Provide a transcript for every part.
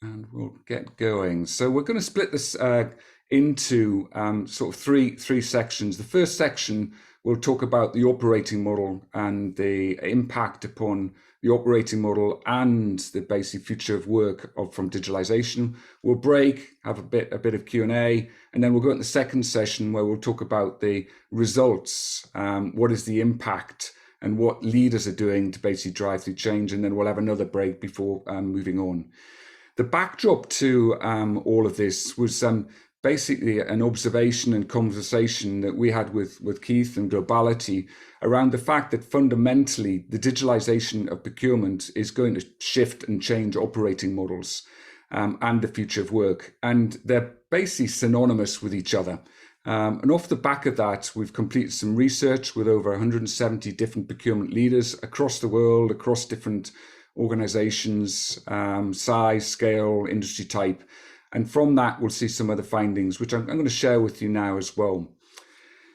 And we'll get going. So we're going to split this into sort of three sections. The first section will talk about the operating model and the impact upon the operating model and the basic future of work from digitalization. We'll break, have a bit of Q&A, and then we'll go into the second session where we'll talk about the results, what is the impact, and what leaders are doing to basically drive through change. And then we'll have another break before moving on. The backdrop to all of this was basically an observation and conversation that we had with Keith and Globality around the fact that fundamentally the digitalization of procurement is going to shift and change operating models and the future of work. And they're basically synonymous with each other. And off the back of that, we've completed some research with over 170 different procurement leaders across the world, across different organizations, size, scale, industry type. And from that, we'll see some of the findings, which I'm going to share with you now as well.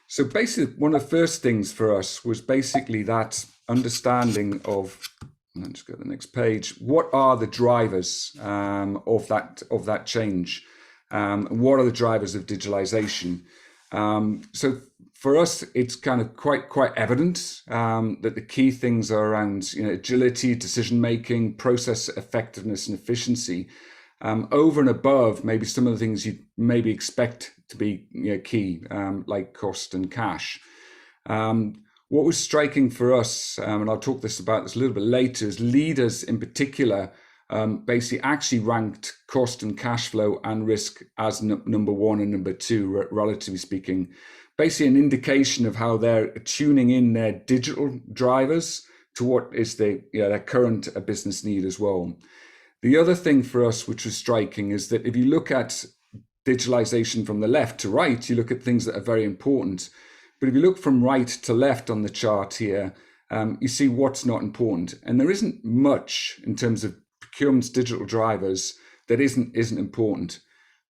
So basically, one of the first things for us was basically that understanding of, let's go to the next page, what are the drivers of that change? What are the drivers of digitalization? So for us, it's kind of quite evident that the key things are around agility, decision making, process effectiveness, and efficiency. Over and above maybe some of the things you maybe expect to be key, like cost and cash. What was striking for us, and I'll talk about this a little bit later, is leaders in particular basically actually ranked cost and cash flow and risk as number one and number two, relatively speaking. Basically an indication of how they're tuning in their digital drivers to what is their current business need as well. The other thing for us, which was striking, is that if you look at digitalization from the left to right, you look at things that are very important. But if you look from right to left on the chart here, you see what's not important. And there isn't much in terms of procurement's digital drivers that isn't important.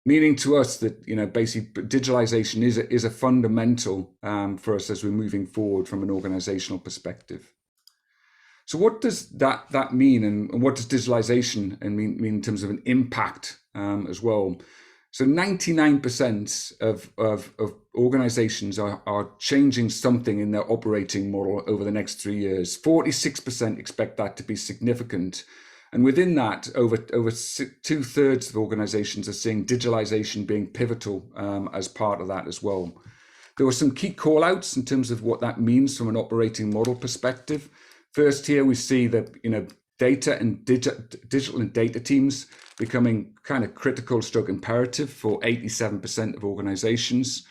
Meaning to us that basically digitalization is a fundamental for us as we're moving forward from an organizational perspective. So what does that mean, and what does digitalization mean in terms of an impact as well? So 99% of organizations are changing something in their operating model over the next 3 years. 46% expect that to be significant. And within that, over 2/3 of organizations are seeing digitalization being pivotal as part of that as well. There were some key call-outs in terms of what that means from an operating model perspective. First, here we see that data and digital and data teams becoming kind of critical stroke imperative for 87% of organizations.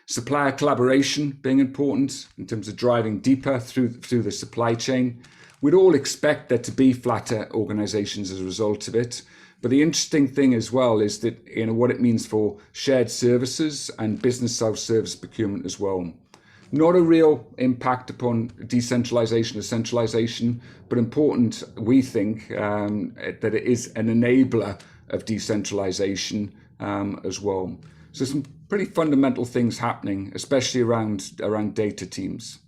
Supplier collaboration being important in terms of driving deeper through the supply chain. We'd all expect there to be flatter organizations as a result of it. But the interesting thing as well is that what it means for shared services and business self-service procurement as well. Not a real impact upon decentralization or centralization, but important, we think, that it is an enabler of decentralization as well. So some pretty fundamental things happening, especially around data teams.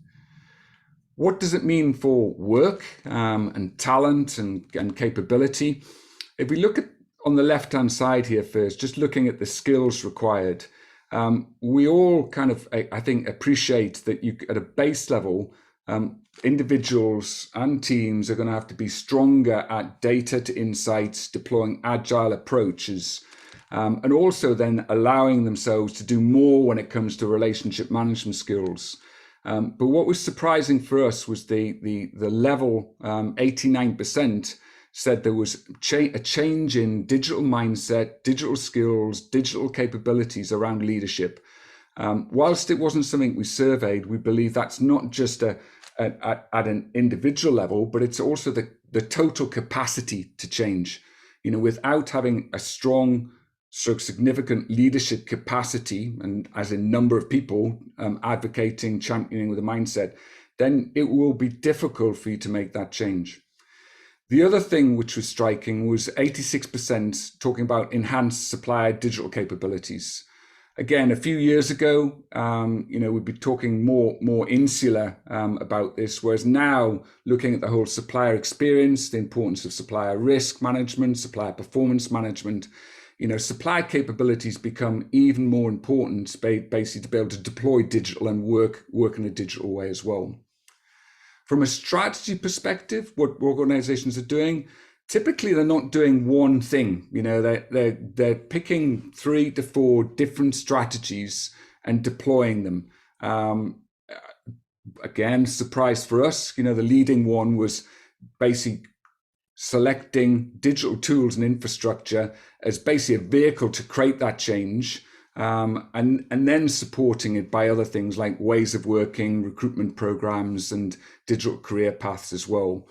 What does it mean for work and talent and capability? If we look at on the left-hand side here first, just looking at the skills required, we all kind of, I think, appreciate that at a base level, individuals and teams are going to have to be stronger at data to insights, deploying agile approaches, and also then allowing themselves to do more when it comes to relationship management skills. But what was surprising for us was the level, 89% said there was a change in digital mindset, digital skills, digital capabilities around leadership. Whilst it wasn't something we surveyed, we believe that's not just at an individual level, but it's also the total capacity to change. Without having a strong, significant leadership capacity, and as in number of people advocating, championing with a mindset, then it will be difficult for you to make that change. The other thing which was striking was 86% talking about enhanced supplier digital capabilities. Again, a few years ago, we'd be talking more insular about this, whereas now looking at the whole supplier experience, the importance of supplier risk management, supplier performance management, supplier capabilities become even more important, basically to be able to deploy digital and work in a digital way as well. From a strategy perspective, what organizations are doing, typically they're not doing one thing. They're picking 3 to 4 different strategies and deploying them. Again, surprise for us, the leading one was basically selecting digital tools and infrastructure as basically a vehicle to create that change, and then supporting it by other things like ways of working, recruitment programs, and digital career paths as well.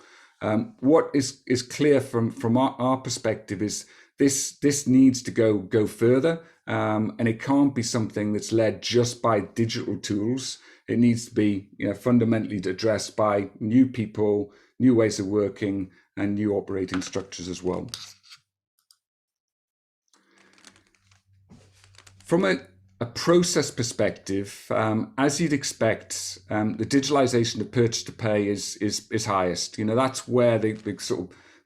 What is clear from our perspective is this needs to go further, and it can't be something that's led just by digital tools. It needs to be fundamentally addressed by new people, new ways of working, and new operating structures as well. From a process perspective, as you'd expect, the digitalization of purchase to pay is highest. That's where the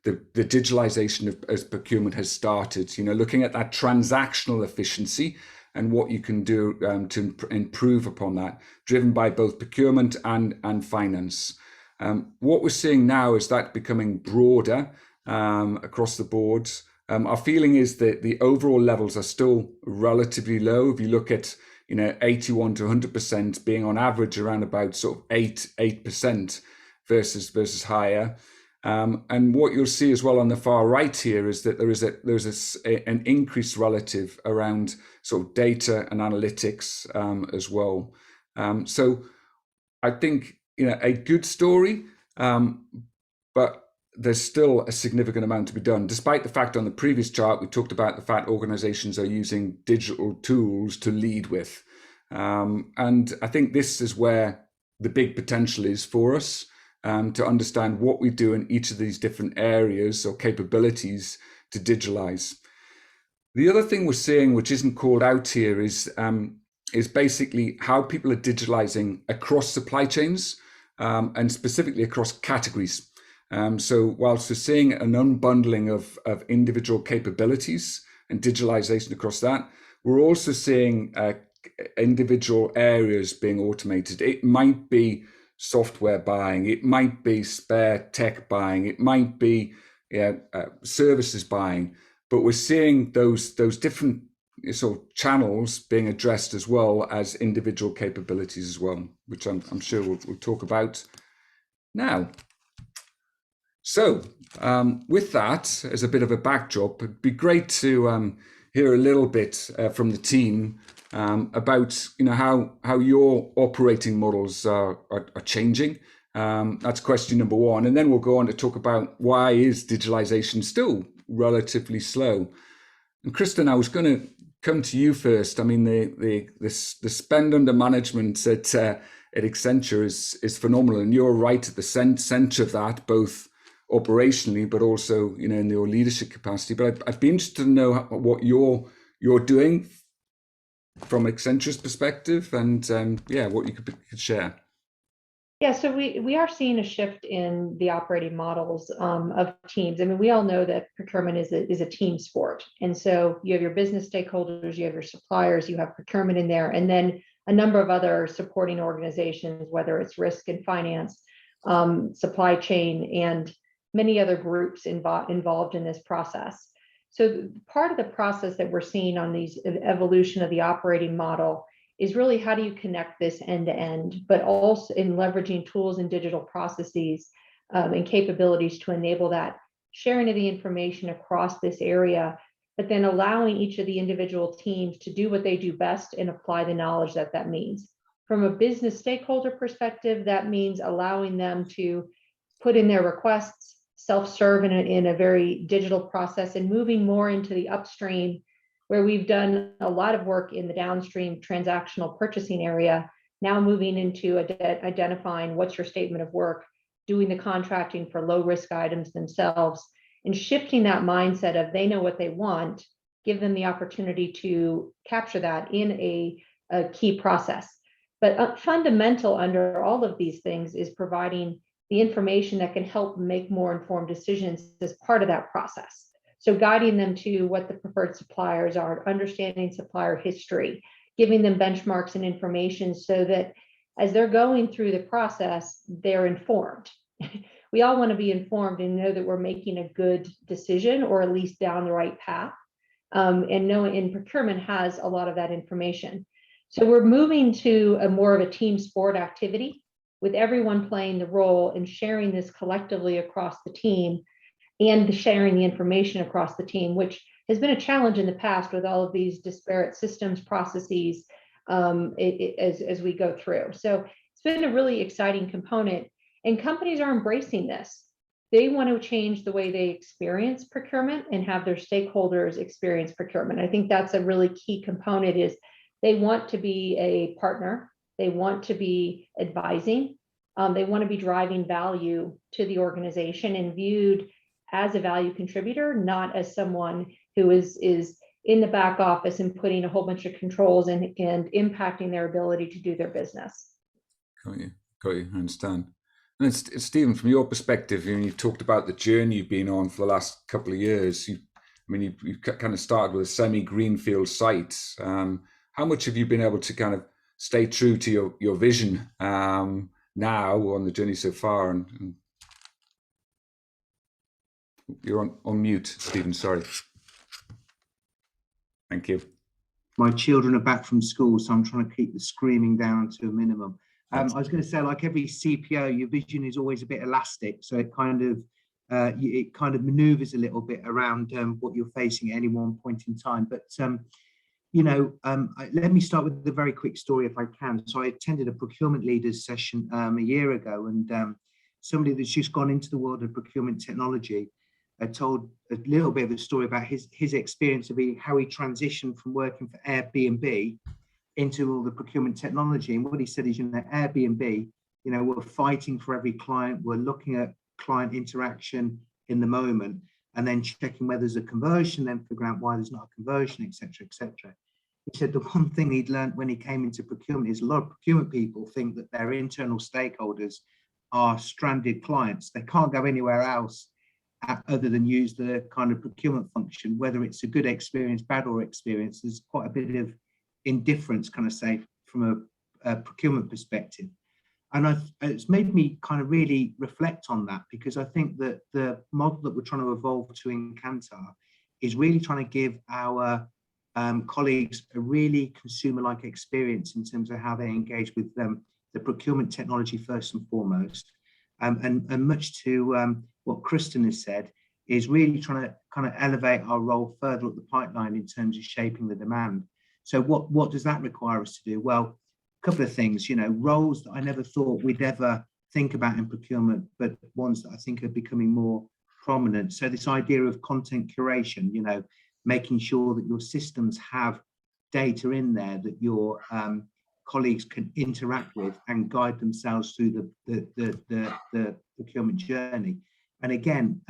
digitalization of procurement has started. Looking at that transactional efficiency and what you can do to improve upon that, driven by both procurement and finance. What we're seeing now is that becoming broader across the board. Our feeling is that the overall levels are still relatively low. If you look at 81 to 100% being on average around about sort of 8% versus higher. And what you'll see as well on the far right here is that there's an increase relative around sort of data and analytics as well. So I think a good story, but there's still a significant amount to be done, despite the fact on the previous chart we talked about the fact organizations are using digital tools to lead with. And I think this is where the big potential is for us, to understand what we do in each of these different areas or capabilities to digitalize. The other thing we're seeing, which isn't called out here, is basically how people are digitalizing across supply chains, and specifically across categories. So whilst we're seeing an unbundling of individual capabilities and digitalization across that, we're also seeing individual areas being automated. It might be software buying, it might be spare tech buying, it might be services buying, but we're seeing those different sort of channels being addressed as well as individual capabilities as well, which I'm sure we'll talk about now. So with that as a bit of a backdrop, it'd be great to hear a little bit from the team about how your operating models are changing. That's question number one, and then we'll go on to talk about why is digitalization still relatively slow. And Kristin, I was going to come to you first. I mean, the spend under management at Accenture is phenomenal, and you're right at the center of that, both operationally, but also in your leadership capacity. But I'd be interested to know what you're doing from Accenture's perspective, and what you could share. Yeah, so we are seeing a shift in the operating models of teams. I mean, we all know that procurement is a team sport, and so you have your business stakeholders, you have your suppliers, you have procurement in there, and then a number of other supporting organizations, whether it's risk and finance, supply chain, and many other groups involved in this process. So part of the process that we're seeing on these evolution of the operating model is really how do you connect this end to end, but also in leveraging tools and digital processes and capabilities to enable that sharing of the information across this area, but then allowing each of the individual teams to do what they do best and apply the knowledge that means. From a business stakeholder perspective, that means allowing them to put in their requests, self-serve in a very digital process, and moving more into the upstream, where we've done a lot of work in the downstream transactional purchasing area, now moving into identifying what's your statement of work, doing the contracting for low risk items themselves, and shifting that mindset of they know what they want, give them the opportunity to capture that in a key process. But fundamental under all of these things is providing the information that can help make more informed decisions as part of that process. So guiding them to what the preferred suppliers are, understanding supplier history, giving them benchmarks and information so that as they're going through the process, they're informed. We all want to be informed and know that we're making a good decision, or at least down the right path. And procurement has a lot of that information. So we're moving to a more of a team sport activity with everyone playing the role and sharing this collectively across the team, and sharing the information across the team, which has been a challenge in the past with all of these disparate systems, processes, as we go through. So it's been a really exciting component, and companies are embracing this. They want to change the way they experience procurement and have their stakeholders experience procurement. I think that's a really key component, is they want to be a partner. They want to be advising. They want to be driving value to the organization and viewed as a value contributor, not as someone who is in the back office and putting a whole bunch of controls and impacting their ability to do their business. Got you, I understand. And it's Stephen, from your perspective, you've talked about the journey you've been on for the last couple of years. You kind of started with a semi-greenfield site. How much have you been able to kind of stay true to your vision now on the journey so far? And you're on mute, Stephen, sorry. Thank you. My children are back from school, so I'm trying to keep the screaming down to a minimum. I was going to say, like every CPO, your vision is always a bit elastic, so it kind of maneuvers a little bit around what you're facing at any one point in time. But let me start with a very quick story if I can. So I attended a procurement leaders session a year ago, and somebody that's just gone into the world of procurement technology told a little bit of a story about his experience of how he transitioned from working for Airbnb into all the procurement technology. And what he said is, Airbnb, we're fighting for every client, we're looking at client interaction in the moment, and then checking whether there's a conversion, then figuring out why there's not a conversion, etc., etc. He said the one thing he'd learned when he came into procurement is a lot of procurement people think that their internal stakeholders are stranded clients. They can't go anywhere else other than use the kind of procurement function, whether it's a good experience, bad or experience. There's quite a bit of indifference, kind of say, from a procurement perspective. And it's made me kind of really reflect on that, because I think that the model that we're trying to evolve to in Kantar is really trying to give our colleagues a really consumer-like experience in terms of how they engage with the procurement technology first and foremost. And much to what Kristin has said, is really trying to kind of elevate our role further up the pipeline in terms of shaping the demand. So what does that require us to do? Well, a couple of things, roles that I never thought we'd ever think about in procurement, but ones that I think are becoming more prominent. So this idea of content curation, making sure that your systems have data in there that your colleagues can interact with and guide themselves through the procurement journey. And again,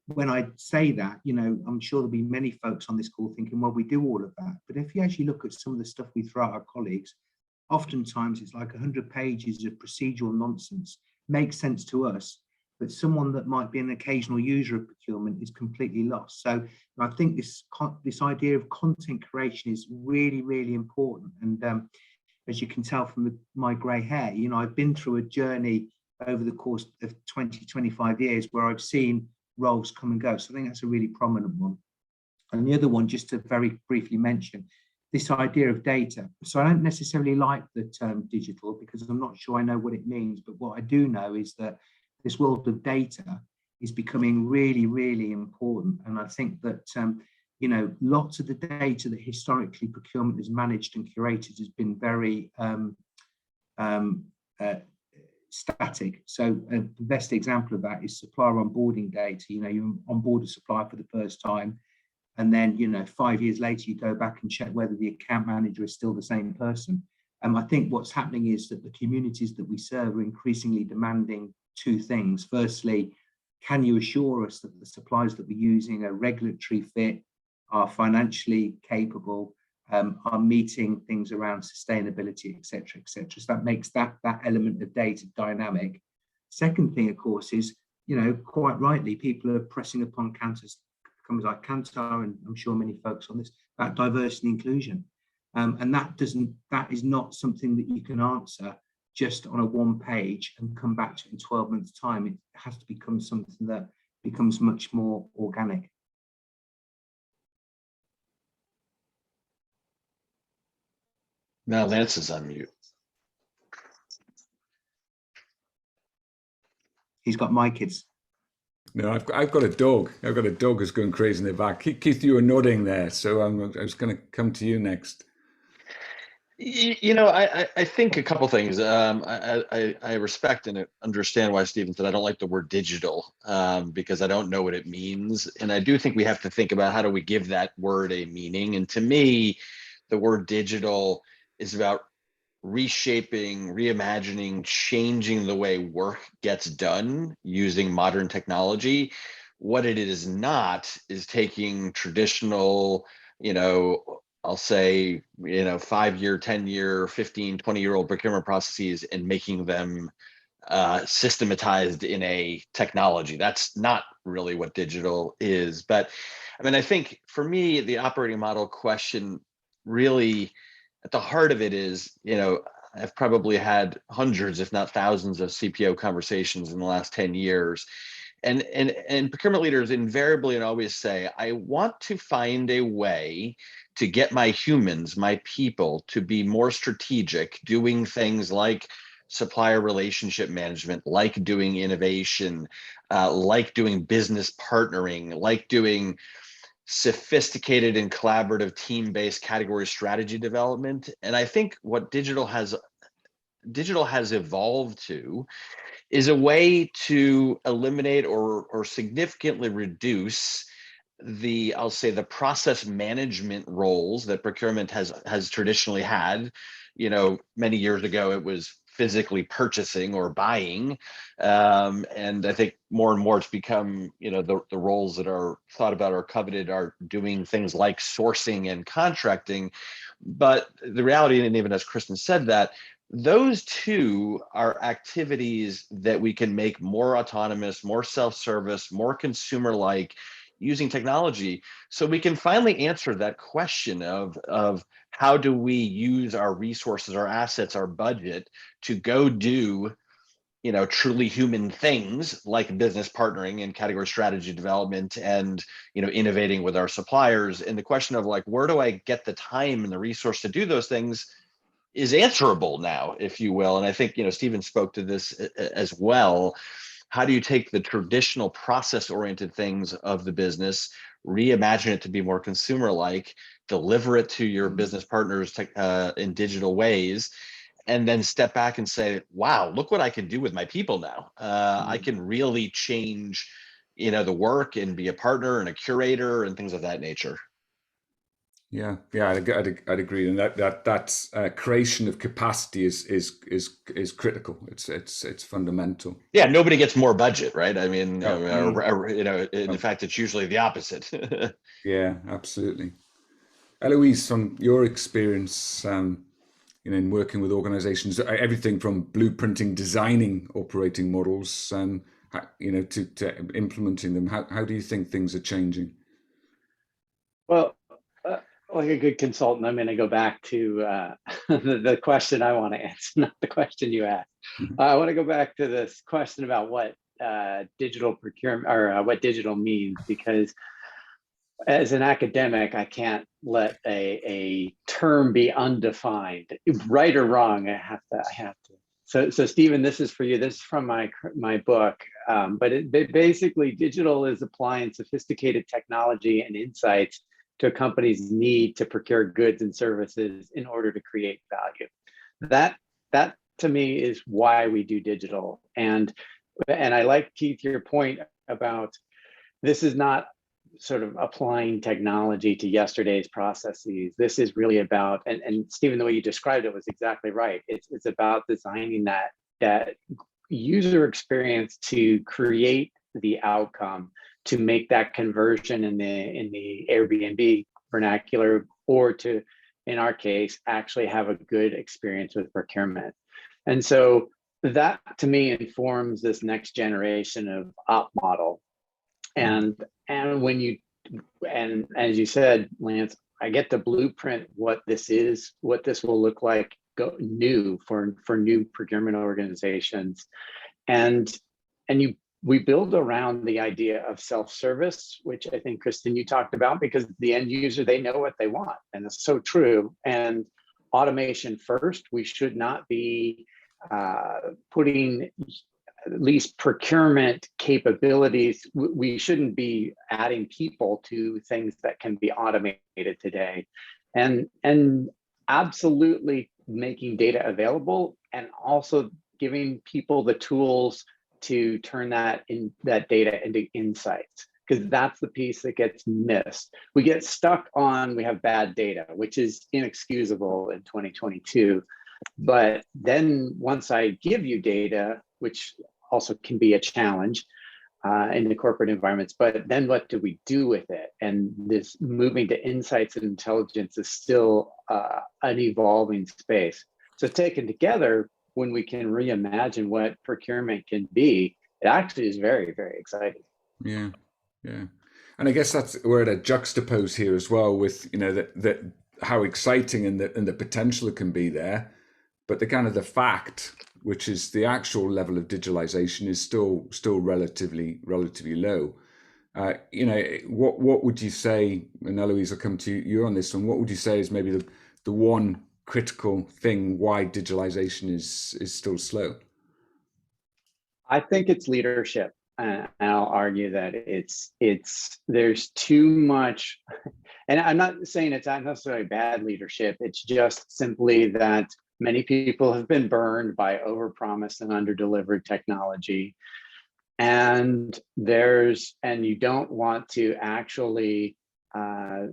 when I say that, I'm sure there'll be many folks on this call thinking, well, we do all of that. But if you actually look at some of the stuff we throw at our colleagues, oftentimes it's like 100 pages of procedural nonsense. Makes sense to us, but someone that might be an occasional user of procurement is completely lost. So I think this idea of content creation is really, really important. And as you can tell from my grey hair, I've been through a journey over the course of 20, 25 years where I've seen roles come and go. So I think that's a really prominent one. And the other one, just to very briefly mention, this idea of data. So I don't necessarily like the term digital because I'm not sure I know what it means, but what I do know is that this world of data is becoming really, really important. And I think that, lots of the data that historically procurement has managed and curated has been very static. So the best example of that is supplier onboarding data. You onboard a supplier for the first time, and then 5 years later you go back and check whether the account manager is still the same person. And I think what's happening is that the communities that we serve are increasingly demanding two things. Firstly, can you assure us that the suppliers that we're using are regulatory fit, are financially capable, are meeting things around sustainability, et cetera, et cetera. So that makes that element of data dynamic. Second thing, of course, is, quite rightly, people are pressing upon companies like Kantar, and I'm sure many folks on this, about diversity and inclusion. And that is not something that you can answer just on a one page and come back to it in 12 months' time. It has to become something that becomes much more organic. Now Lance is on mute. He's got my kids. No, I've got a dog. I've got a dog who's going crazy in the back. Keith, you were nodding there, so I was going to come to you next. I think a couple things. I respect and understand why Stephen said I don't like the word digital, because I don't know what it means. And I do think we have to think about how do we give that word a meaning. And to me, the word digital is about reshaping, reimagining, changing the way work gets done using modern technology. What it is not is taking traditional, I'll say, 5-year, 10-year, 15, 20-year-old procurement processes and making them systematized in a technology. That's not really what digital is. But I think for me, the operating model question really at the heart of it is, I've probably had hundreds, if not thousands, of CPO conversations in the last 10 years. And procurement leaders invariably and always say, I want to find a way to get my humans, my people, to be more strategic, doing things like supplier relationship management, like doing innovation, like doing business partnering, like doing sophisticated and collaborative team-based category strategy development. And I think what digital has evolved to is a way to eliminate or significantly reduce I'll say the process management roles that procurement has traditionally had. Many years ago, it was physically purchasing or buying. And I think more and more it's become, the roles that are thought about or coveted are doing things like sourcing and contracting. But the reality, and even as Kristin said, that those two are activities that we can make more autonomous, more self-service, more consumer-like using technology. So we can finally answer that question of how do we use our resources, our assets, our budget to go do, truly human things like business partnering and category strategy development and, innovating with our suppliers. And the question of where do I get the time and the resource to do those things is answerable now, if you will. And I think, Stephen spoke to this as well. How do you take the traditional process-oriented things of the business, reimagine it to be more consumer-like, deliver it to your business partners in digital ways, and then step back and say, wow, look what I can do with my people now. I can really change, the work and be a partner and a curator and things of that nature. Yeah, I'd agree, and that's creation of capacity is critical. It's fundamental. Yeah, nobody gets more budget, right? In fact, it's usually the opposite. Yeah, absolutely. Elouise, from your experience, in working with organizations, everything from blueprinting, designing operating models, to implementing them, how do you think things are changing? Well, like a good consultant, I'm going to go back to the question I want to answer, not the question you asked. I want to go back to this question about what digital procurement or what digital means, because as an academic, I can't let a term be undefined, right or wrong. I have to. So Stephen, this is for you. This is from my book. But basically, digital is applying sophisticated technology and insights to a company's need to procure goods and services in order to create value. That to me is why we do digital. And I like, Keith, your point about this is not sort of applying technology to yesterday's processes. This is really about, and Stephen, the way you described it was exactly right. It's about designing that user experience to create the outcome to make that conversion in the Airbnb vernacular, or to, in our case, actually have a good experience with procurement. And so that to me informs this next generation of op model. And when you, and as you said, Lance, I get the blueprint what this is, what this will look like new for new procurement organizations. And we build around the idea of self-service, which I think, Kristin, you talked about, because the end user, they know what they want, and it's so true. And automation first, we should not be putting at least procurement capabilities. We shouldn't be adding people to things that can be automated today, and absolutely making data available, and also giving people the tools to turn that data into insights, because that's the piece that gets missed. We get stuck on, we have bad data, which is inexcusable in 2022. But then once I give you data, which also can be a challenge in the corporate environments, but then what do we do with it? And this moving to insights and intelligence is still an evolving space. So taken together, when we can reimagine what procurement can be, it actually is very, very exciting. Yeah, yeah. And I guess that's, we're at a juxtapose here as well with, you know, that how exciting and the potential it can be there, but the kind of the fact, which is the actual level of digitalization, is still relatively low. You know, what would you say, and Elouise, I'll come to you on this one, what would you say is maybe the one critical thing why digitalization is still slow? I think it's leadership. And I'll argue that there's too much, and I'm not saying it's not necessarily bad leadership. It's just simply that many people have been burned by overpromised and underdelivered technology. And you don't want to actually,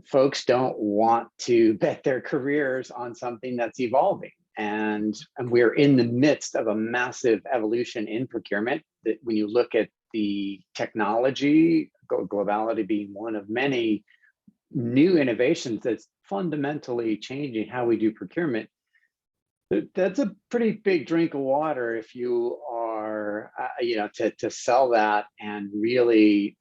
folks don't want to bet their careers on something that's evolving. And we're in the midst of a massive evolution in procurement. That when you look at the technology, Globality being one of many new innovations that's fundamentally changing how we do procurement, that's a pretty big drink of water if you are, to sell that and really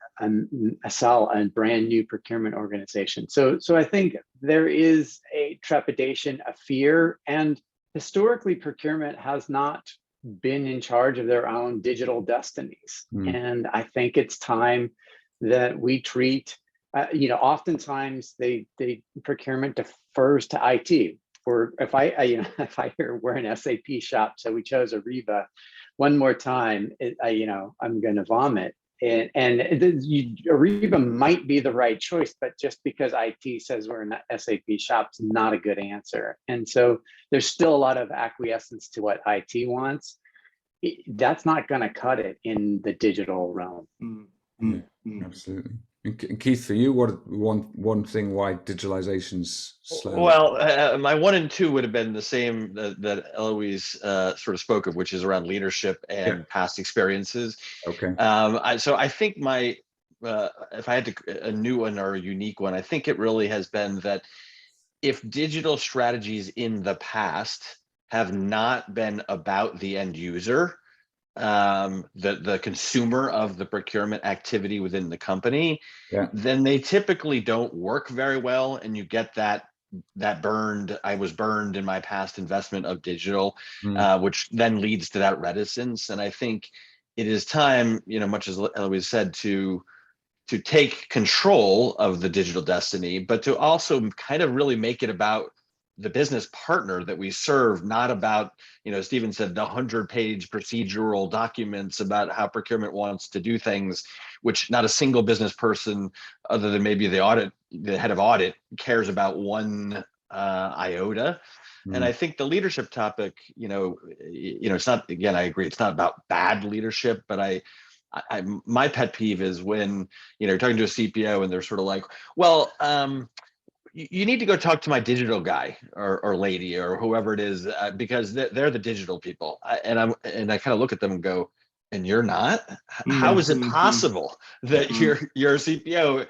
sell a brand new procurement organization. So I think there is a trepidation, a fear, and historically procurement has not been in charge of their own digital destinies. And I think it's time that we treat, oftentimes they procurement defers to IT. Or if I hear we're an SAP shop, so we chose Ariba, one more time, I'm going to vomit. And Ariba might be the right choice, but just because IT says we're an SAP shop is not a good answer. And so there's still a lot of acquiescence to what IT wants. That's not going to cut it in the digital realm. Yeah, absolutely. And Keith, for you, what one thing why digitalization's slow? Well, my 1 and 2 would have been the same that Elouise sort of spoke of, which is around leadership and past experiences. Okay. So I think if I had a new one or a unique one, I think it really has been that if digital strategies in the past have not been about the end user, the consumer of the procurement activity within the company, then they typically don't work very well, and you get that burned. I was burned in my past investment of digital, which then leads to that reticence. And I think it is time, much as Elouise said, to take control of the digital destiny, but to also kind of really make it about the business partner that we serve, not about, Stephen said, the 100-page procedural documents about how procurement wants to do things, which not a single business person, other than maybe the head of audit, cares about one iota. And I think the leadership topic, it's not, again, I agree, it's not about bad leadership, but my pet peeve is when, you're talking to a CPO and they're sort of like, well, you need to go talk to my digital guy or lady or whoever it is, because they're the digital people. And I kind of look at them and go, and you're not? How is it possible that you're a CPO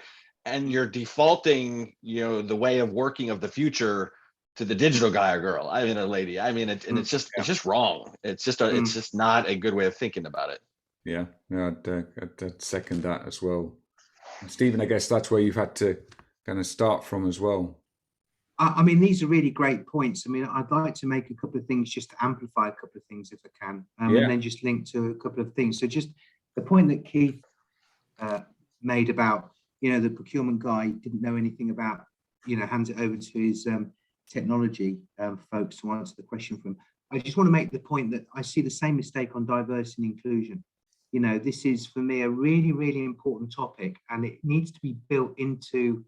and you're defaulting, the way of working of the future to the digital guy or girl? I mean, a lady. I mean, and it's just wrong. It's just not a good way of thinking about it. Yeah, I'd second that as well. And Stephen, I guess that's where you've had to kind of start from as well. I mean, these are really great points. I mean, I'd like to make a couple of things just to amplify a couple of things if I can, and then just link to a couple of things. So just the point that Keith made about, the procurement guy didn't know anything about, hands it over to his technology folks to answer the question for him. I just want to make the point that I see the same mistake on diversity and inclusion. This is for me a really, really important topic, and it needs to be built into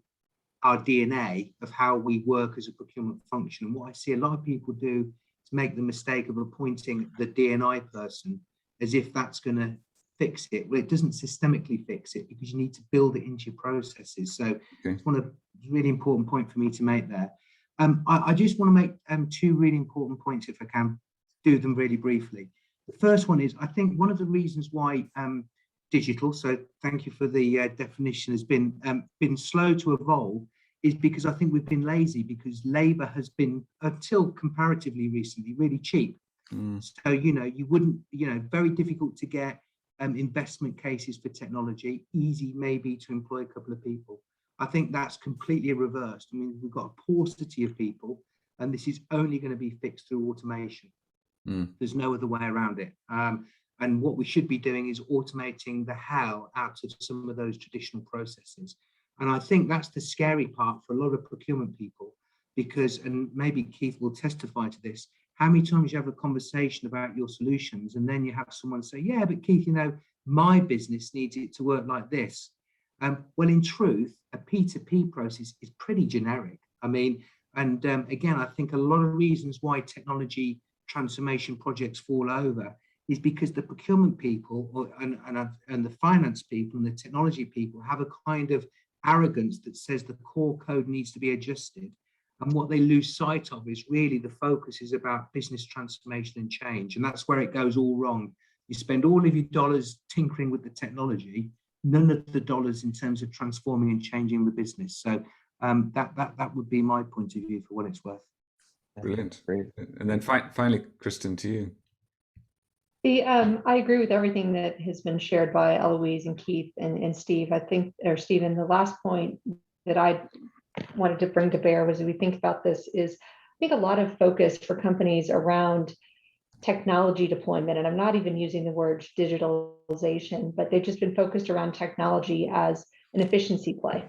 our DNA of how we work as a procurement function. And what I see a lot of people do is make the mistake of appointing the D&I person as if that's going to fix it. Well, it doesn't systemically fix it, because you need to build it into your processes. So it's one of really important point for me to make there. I just want to make two really important points, if I can do them really briefly. The first one is, I think one of the reasons why digital, so thank you for the definition, has been slow to evolve, is because I think we've been lazy, because labor has been, until comparatively recently, really cheap. So, you wouldn't, very difficult to get investment cases for technology, easy maybe to employ a couple of people. I think that's completely reversed. I mean, we've got a paucity of people, and this is only going to be fixed through automation. There's no other way around it. And what we should be doing is automating the how out of some of those traditional processes. And I think that's the scary part for a lot of procurement people, because, and maybe Keith will testify to this, how many times you have a conversation about your solutions, and then you have someone say, yeah, but Keith, my business needs it to work like this. Well, in truth, a P2P process is pretty generic. I mean, and again, I think a lot of reasons why technology transformation projects fall over is because the procurement people and the finance people and the technology people have a kind of arrogance that says the core code needs to be adjusted. And what they lose sight of is really the focus is about business transformation and change. And that's where it goes all wrong. You spend all of your dollars tinkering with the technology, none of the dollars in terms of transforming and changing the business. So that would be my point of view for what it's worth. Brilliant. Great. And then finally, Kristin, to you. I agree with everything that has been shared by Elouise and Keith and Steve. I think, or Stephen, the last point that I wanted to bring to bear was, as we think about this, is I think a lot of focus for companies around technology deployment, and I'm not even using the word digitalization, but they've just been focused around technology as an efficiency play.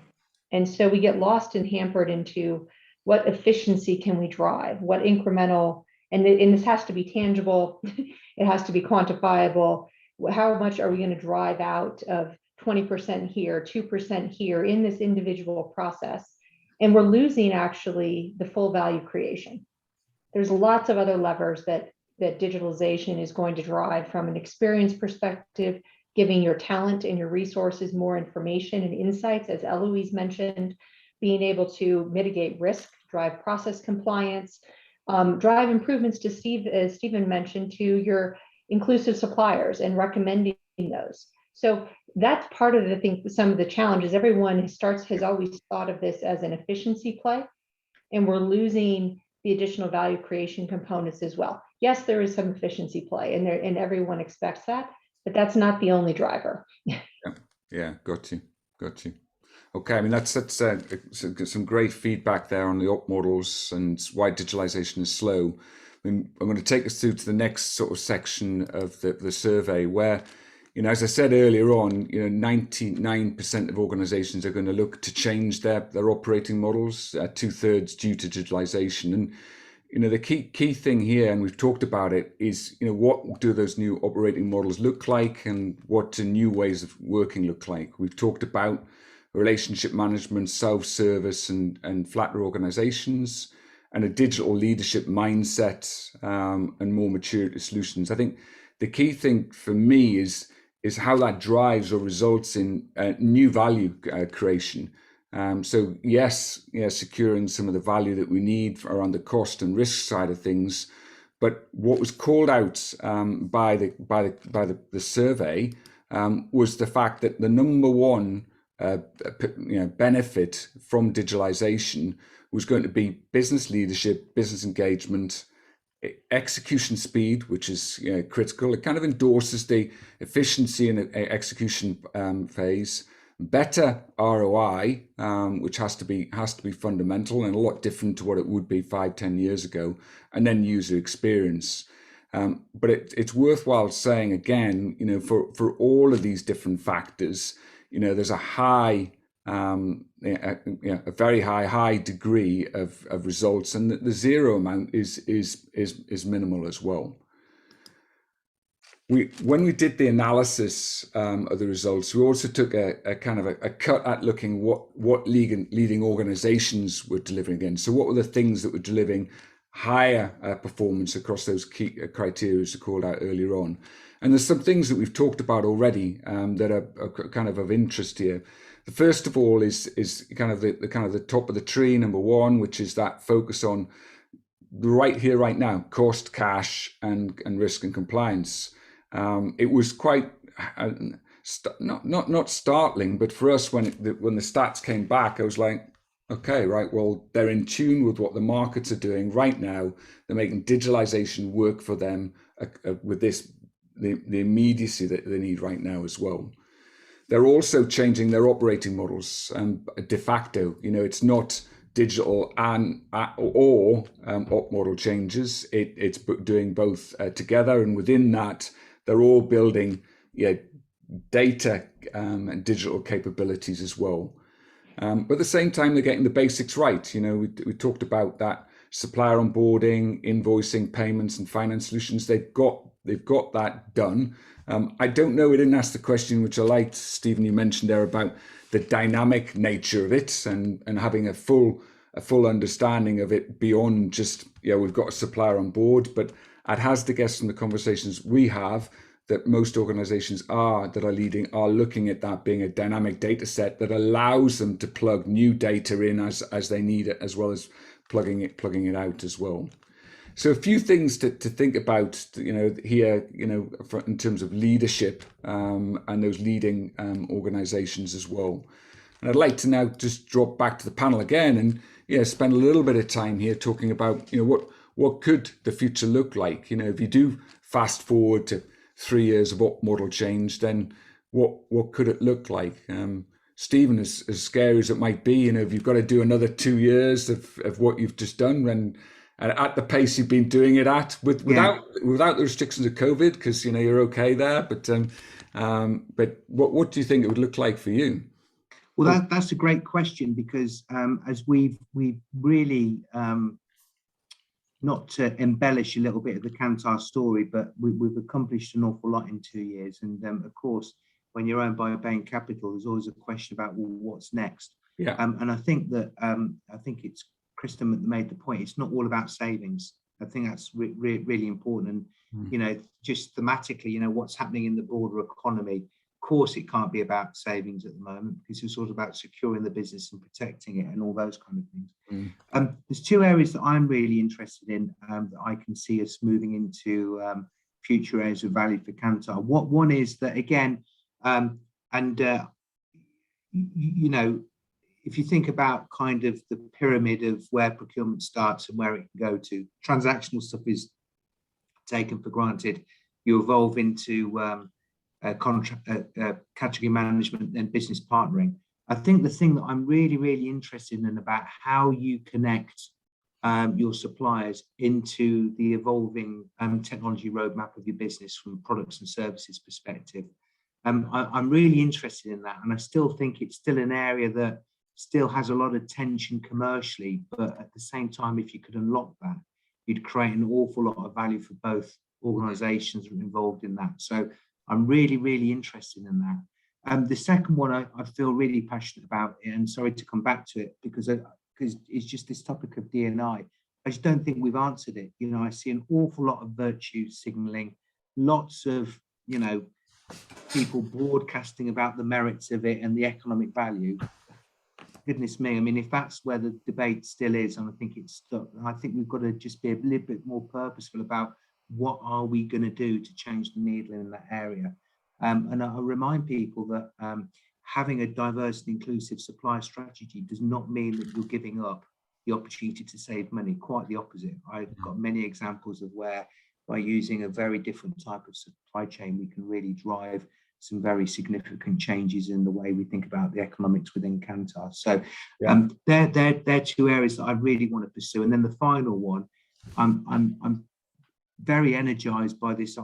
And so we get lost and hampered into what efficiency can we drive, what incremental, and this has to be tangible, it has to be quantifiable. How much are we going to drive out of 20% here, 2% here in this individual process? And we're losing actually the full value creation. There's lots of other levers that digitalization is going to drive from an experience perspective, giving your talent and your resources more information and insights, as Elouise mentioned, being able to mitigate risk, drive process compliance, drive improvements to Steve, as Stephen mentioned, to your inclusive suppliers and recommending those. So that's part of the thing, some of the challenges. Everyone has always thought of this as an efficiency play, and we're losing the additional value creation components as well. Yes, there is some efficiency play, and everyone expects that, but that's not the only driver. Yeah, got you. Okay, I mean that's some great feedback there on the op models and why digitalization is slow. I mean, I'm going to take us through to the next sort of section of the survey where, as I said earlier on, 99% of organizations are going to look to change their operating models, 2/3 due to digitalization. And the key thing here, and we've talked about it, is what do those new operating models look like, and what do new ways of working look like? We've talked about relationship management, self-service, and flatter organizations, and a digital leadership mindset, and more mature solutions. I think the key thing for me is how that drives or results in new value creation. So yes, securing some of the value that we need around the cost and risk side of things, But what was called out by the survey was the fact that the number one benefit from digitalization was going to be business leadership, business engagement, execution speed, which is critical. It kind of endorses the efficiency and execution phase. Better ROI, which has to be fundamental and a lot different to what it would be 5-10 years ago, and then user experience. But it's worthwhile saying again, for all of these different factors, there's a high, a very high degree of results, and the zero amount is minimal as well. When we did the analysis of the results, we also took a kind of a cut at looking what leading organizations were delivering against. So what were the things that were delivering higher performance across those key criteria I called out earlier on? And there's some things that we've talked about already that are kind of interest here. The first of all is kind of the top of the tree, number one, which is that focus on the right here, right now, cost, cash, and risk and compliance. It was quite not startling, but for us when the stats came back, I was like, okay, right, well, they're in tune with what the markets are doing right now. They're making digitalization work for them with the immediacy that they need right now as well. They're also changing their operating models de facto. It's not digital or op model changes. It's doing both together, and within that, they're all building data and digital capabilities as well. But at the same time, they're getting the basics right. We talked about that supplier onboarding, invoicing, payments, and finance solutions. They've got that done. I don't know. We didn't ask the question, which I liked, Stephen. You mentioned there about the dynamic nature of it and having a full understanding of it beyond just we've got a supplier on board, but I'd hazard to guess from the conversations we have that most organizations are looking at that being a dynamic data set that allows them to plug new data in as they need it, as well as plugging it out as well. So a few things to think about, here, in terms of leadership and those leading organizations as well. And I'd like to now just drop back to the panel again and spend a little bit of time here talking about what could the future look like. If you do fast forward to 3 years of op model change, then what could it look like? Stephen, as scary as it might be, if you've got to do another 2 years of what you've just done, and at the pace you've been doing it at, without the restrictions of COVID, because you're okay there, but what do you think it would look like for you? Well, that's a great question, because as we've really not to embellish a little bit of the Kantar story, but we've accomplished an awful lot in 2 years. And of course, when you're owned by Bain Capital, there's always a question about, well, what's next? Yeah. And I think that it's Kristin that made the point. It's not all about savings. I think that's really important. And just thematically, what's happening in the broader economy. Of course, it can't be about savings at the moment, because it's sort of about securing the business and protecting it and all those kind of things. There's two areas that I'm really interested in that I can see us moving into future areas of value for Kantar. One is that, again, if you think about kind of the pyramid of where procurement starts and where it can go to, transactional stuff is taken for granted. You evolve into category management and business partnering. I think the thing that I'm really interested in about how you connect your suppliers into the evolving technology roadmap of your business from products and services perspective. I'm really interested in that, and I still think it's still an area that still has a lot of tension commercially, but at the same time, if you could unlock that, you'd create an awful lot of value for both organizations that are involved in that. So I'm really interested in that. The second one I feel really passionate about, and sorry to come back to it, because it's just this topic of D&I. I just don't think we've answered it. I see an awful lot of virtue signaling, lots of, people broadcasting about the merits of it and the economic value. goodness me, I mean, if that's where the debate still is, and I think it's stuck, I think we've got to just be a little bit more purposeful about what are we going to do to change the needle in that area. And I remind people that having a diverse and inclusive supply strategy does not mean that you're giving up the opportunity to save money. Quite the opposite. I've got many examples of where by using a very different type of supply chain, we can really drive some very significant changes in the way we think about the economics within Kantar. So they're two areas that I really want to pursue. And then the final one, I'm very energized by this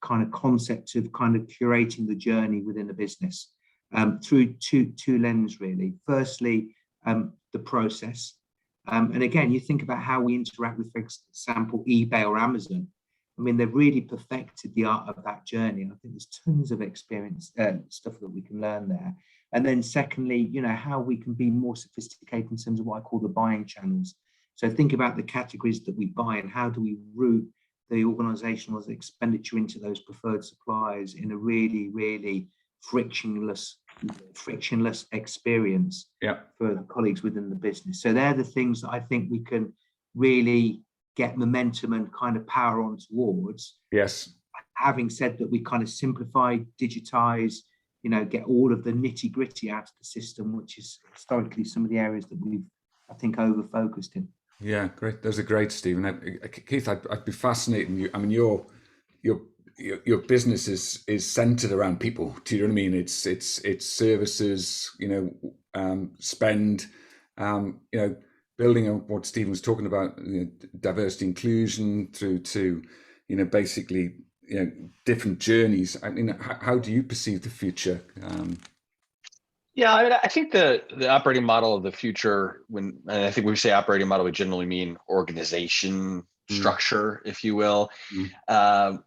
kind of concept of kind of curating the journey within a business through two lenses, really. Firstly, the process. And again, you think about how we interact with, for example, eBay or Amazon. I mean, they've really perfected the art of that journey. And I think there's tons of experience, stuff that we can learn there. And then secondly, you know, how we can be more sophisticated in terms of what I call the buying channels. So think about the categories that we buy and how do we route the organizational expenditure into those preferred suppliers in a really, really frictionless experience for the colleagues within the business. So they're the things that I think we can really get momentum and kind of power on towards. Yes. Having said that, we kind of simplify, digitize, you know, get all of the nitty gritty out of the system, which is historically some of the areas that we've, I think, over focused in. Yeah, great. Those are great, Stephen. Keith, I'd be fascinating. I mean, your business is centered around people. Do you know what I mean? It's services, you know, spend, you know, building on what Stephen was talking about, you know, diversity, inclusion through to, you know, basically, you know, different journeys. I mean, how do you perceive the future? Yeah, I mean, I think the operating model of the future, and I think when we say operating model, we generally mean organization structure, if you will,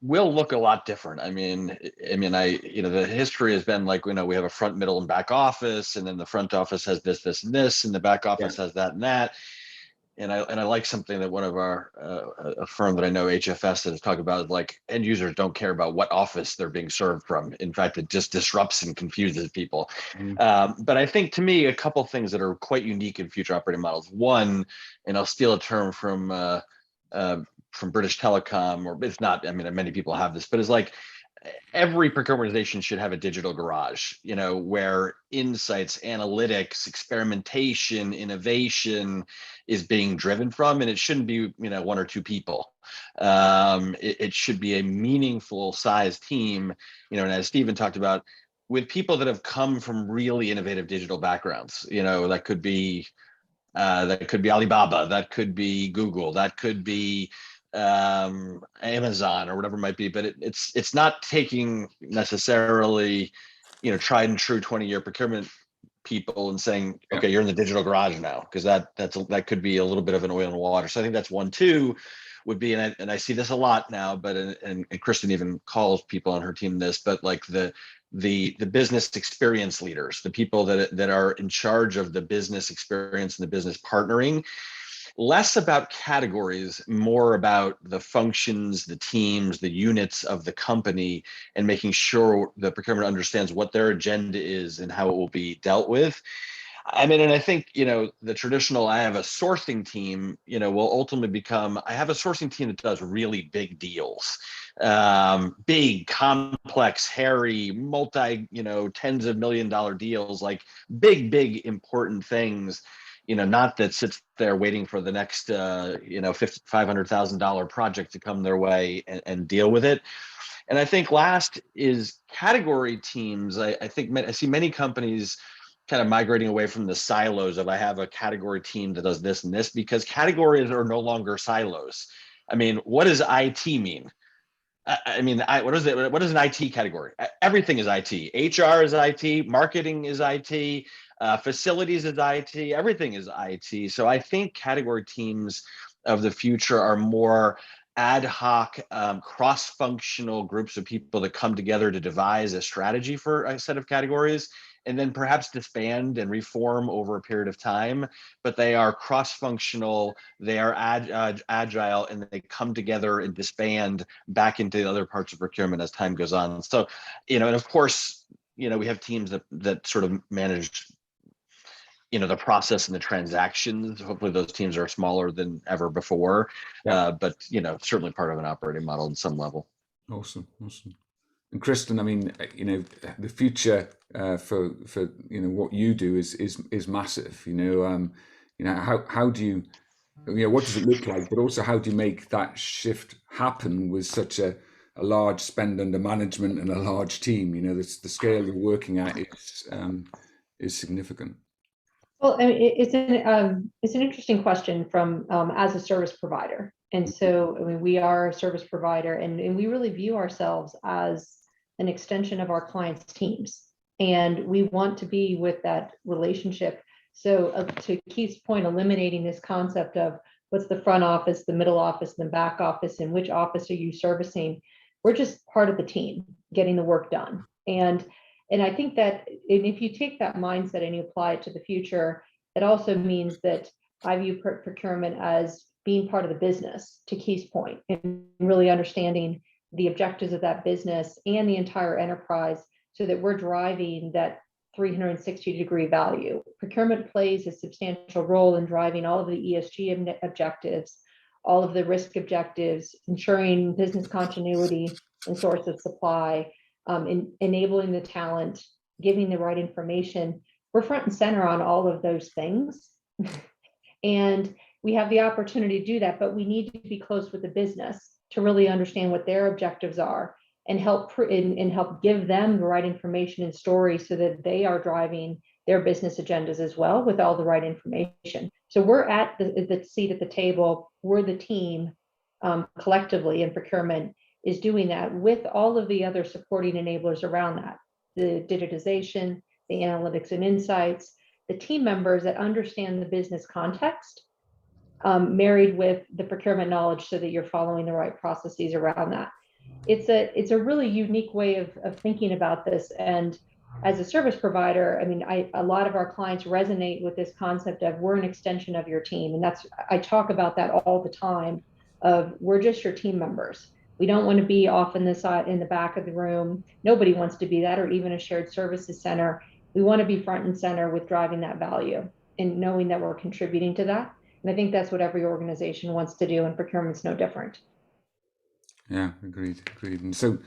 will look a lot different. I mean, you know, the history has been like, you know, we have a front, middle, and back office, and then the front office has this, and this, and the back office has that and that. And I like something that one of our a firm that I know, HFS, has talked about, like end users don't care about what office they're being served from. In fact, it just disrupts and confuses people. But I think, to me, a couple of things that are quite unique in future operating models. One, and I'll steal a term from British Telecom, or it's not, I mean, many people have this, but it's like every procurement organization should have a digital garage, you know, where insights, analytics, experimentation, innovation is being driven from, and it shouldn't be, you know, one or two people. It should be a meaningful size team, you know, and as Stephen talked about, with people that have come from really innovative digital backgrounds. You know, that could be Alibaba, that could be Google, that could be Amazon, or whatever it might be, but it's not taking necessarily, you know, tried and true 20-year procurement people and saying, okay, you're in the digital garage now, because that could be a little bit of an oil and water. So I think that's one. Two would be, and I see this a lot now, but and Kristin even calls people on her team this, but like the business experience leaders, the people that are in charge of the business experience and the business partnering, less about categories, more about the functions, the teams, the units of the company, and making sure the procurement understands what their agenda is and how it will be dealt with. I mean, and I think, you know, the traditional, I have a sourcing team, you know, will ultimately become, I have a sourcing team that does really big deals, big, complex, hairy, multi, you know, tens of $1 million deals, like big, important things. You know, not that sits there waiting for the next, you know, $500,000 project to come their way and deal with it. And I think last is category teams. I think I see many companies kind of migrating away from the silos of, I have a category team that does this and this, because categories are no longer silos. I mean, what does IT mean? I mean, what is it? What is an IT category? Everything is IT. HR is IT. Marketing is IT. Facilities is IT. Everything is IT. So I think category teams of the future are more ad hoc, cross-functional groups of people that come together to devise a strategy for a set of categories, and then perhaps disband and reform over a period of time. But they are cross-functional, they are agile, and they come together and disband back into the other parts of procurement as time goes on. So, you know, and of course, you know, we have teams that sort of manage, the process and the transactions. Hopefully those teams are smaller than ever before, but certainly part of an operating model in some level. Awesome. And Kristin, I mean, the future for what you do is massive. How do you, what does it look like? But also, how do you make that shift happen with such a large spend under management and a large team? The scale you're working at is significant. Well, I mean, it's an interesting question from as a service provider. And so, I mean, we are a service provider, and we really view ourselves as an extension of our clients' teams. And we want to be with that relationship. So to Keith's point, eliminating this concept of what's the front office, the middle office, the back office, and which office are you servicing? We're just part of the team getting the work done. And I think that if you take that mindset and you apply it to the future, it also means that I view procurement as being part of the business, to Keith's point, and really understanding the objectives of that business and the entire enterprise so that we're driving that 360-degree value. Procurement plays a substantial role in driving all of the ESG objectives, all of the risk objectives, ensuring business continuity and source of supply, enabling the talent, giving the right information. We're front and center on all of those things. And we have the opportunity to do that, but we need to be close with the business to really understand what their objectives are and help give them the right information and stories so that they are driving their business agendas as well with all the right information. So we're at the seat at the table. We're the team collectively, and procurement is doing that with all of the other supporting enablers around that, the digitization, the analytics and insights, the team members that understand the business context, married with the procurement knowledge so that you're following the right processes around that. It's a really unique way of thinking about this. And as a service provider, I mean, a lot of our clients resonate with this concept of we're an extension of your team. And I talk about that all the time of we're just your team members. We don't want to be off in the back of the room. Nobody wants to be that, or even a shared services center. We want to be front and center with driving that value and knowing that we're contributing to that. And I think that's what every organization wants to do, and procurement's no different. Yeah, agreed. And so,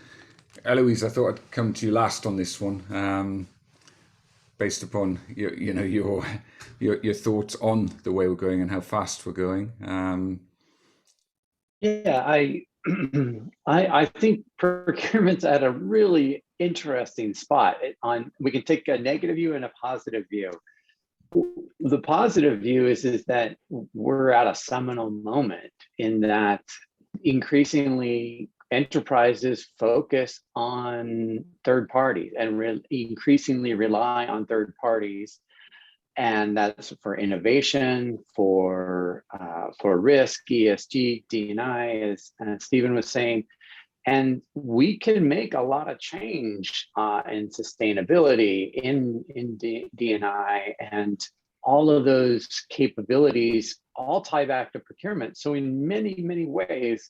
Elouise, I thought I'd come to you last on this one, based upon your thoughts on the way we're going and how fast we're going. I think procurement's at a really interesting spot. We can take a negative view and a positive view. The positive view is that we're at a seminal moment in that increasingly enterprises focus on third parties and increasingly rely on third parties. And that's for innovation, for risk, ESG, D&I, as Stephen was saying. And we can make a lot of change in sustainability, in D&I, and all of those capabilities all tie back to procurement. So in many, many ways,